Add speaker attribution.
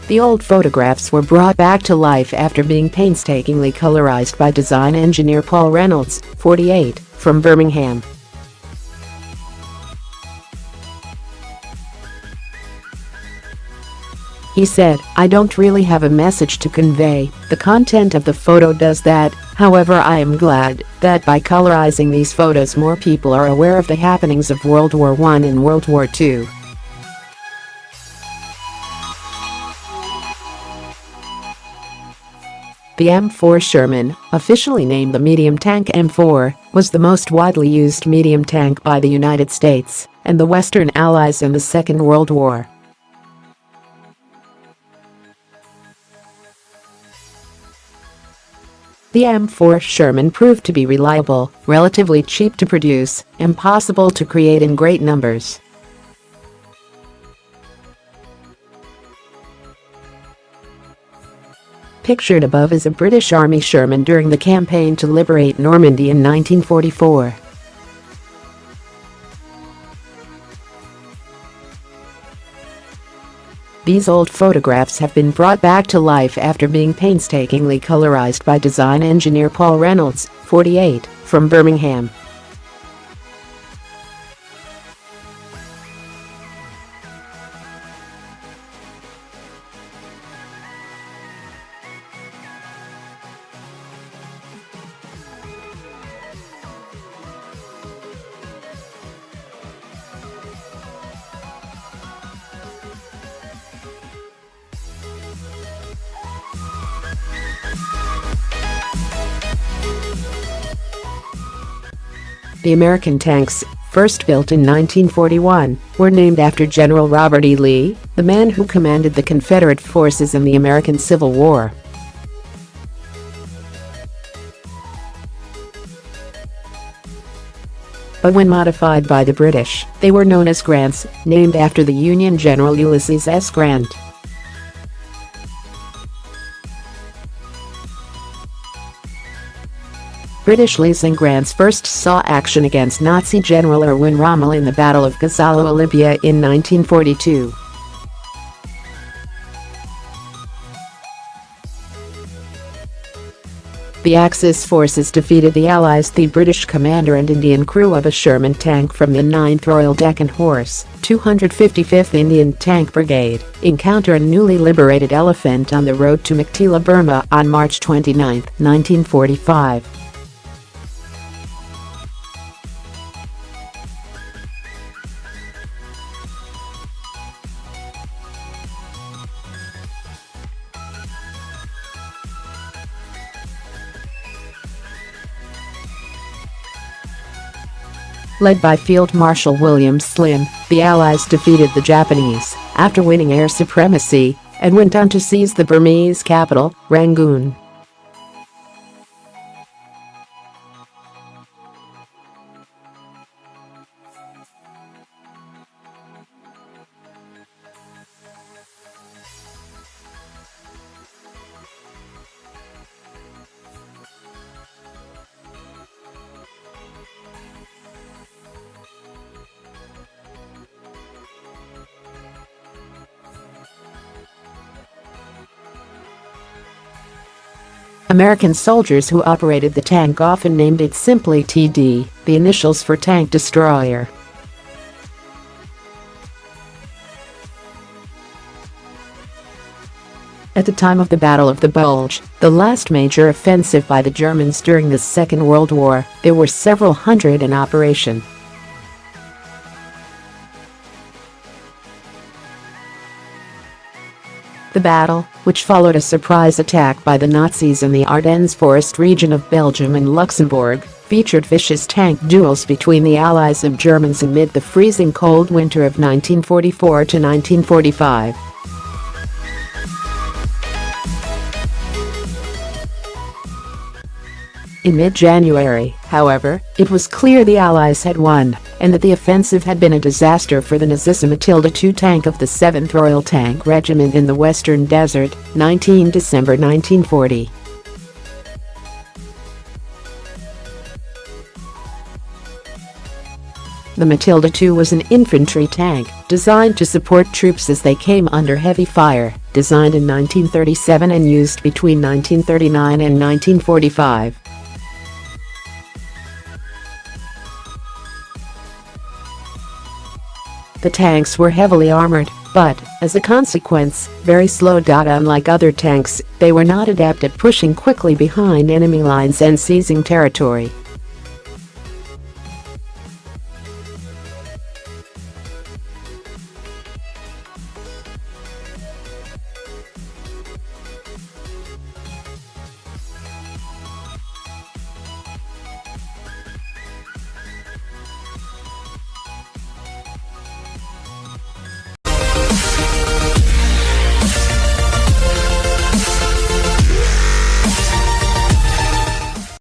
Speaker 1: The old photographs were brought back to life after being painstakingly colorized by design engineer Paul Reynolds, 48, from Birmingham. He said, "I don't really have a message to convey, the content of the photo does that, however I am glad that by colorizing these photos more people are aware of the happenings of World War I and World War II. The M4 Sherman, officially named the medium tank M4, was the most widely used medium tank by the United States and the Western Allies in the Second World War. The M4 Sherman proved to be reliable, relatively cheap to produce, and possible to create in great numbers. Pictured above is a British Army Sherman during the campaign to liberate Normandy in 1944. These old photographs have been brought back to life after being painstakingly colorized by design engineer Paul Reynolds, 48, from Birmingham. The American tanks, first built in 1941, were named after General Robert E. Lee, the man who commanded the Confederate forces in the American Civil War. But when modified by the British, they were known as Grants, named after the Union General Ulysses S. Grant. British leasing Grants first saw action against Nazi General Erwin Rommel in the Battle of Gazala, Libya in 1942. The Axis forces defeated the AlliesThe British commander and Indian crew of a Sherman tank from the 9th Royal Deccan Horse, 255th Indian Tank Brigade, encounter a newly liberated elephant on the road to Monotone, Burma on March 29, 1945. Led by Field Marshal William Slim, the Allies defeated the Japanese after winning air supremacy and went on to seize the Burmese capital, Rangoon. American soldiers who operated the tank often named it simply TD, the initials for tank destroyer. At the time of the Battle of the Bulge, the last major offensive by the Germans during the Second World War, there were several hundred in operation. The battle, which followed a surprise attack by the Nazis in the Ardennes forest region of Belgium and Luxembourg, featured vicious tank duels between the Allies and Germans amid the freezing cold winter of 1944 to 1945. In mid-January, however, it was clear the Allies had won, and that the offensive had been a disaster for the Nazism Matilda II tank of the 7th Royal Tank Regiment in the Western Desert, 19 December 1940. The Matilda II was an infantry tank designed to support troops as they came under heavy fire, designed in 1937 and used between 1939 and 1945. The tanks were heavily armored, but, as a consequence, very slow. Unlike other tanks, they were not adept at pushing quickly behind enemy lines and seizing territory.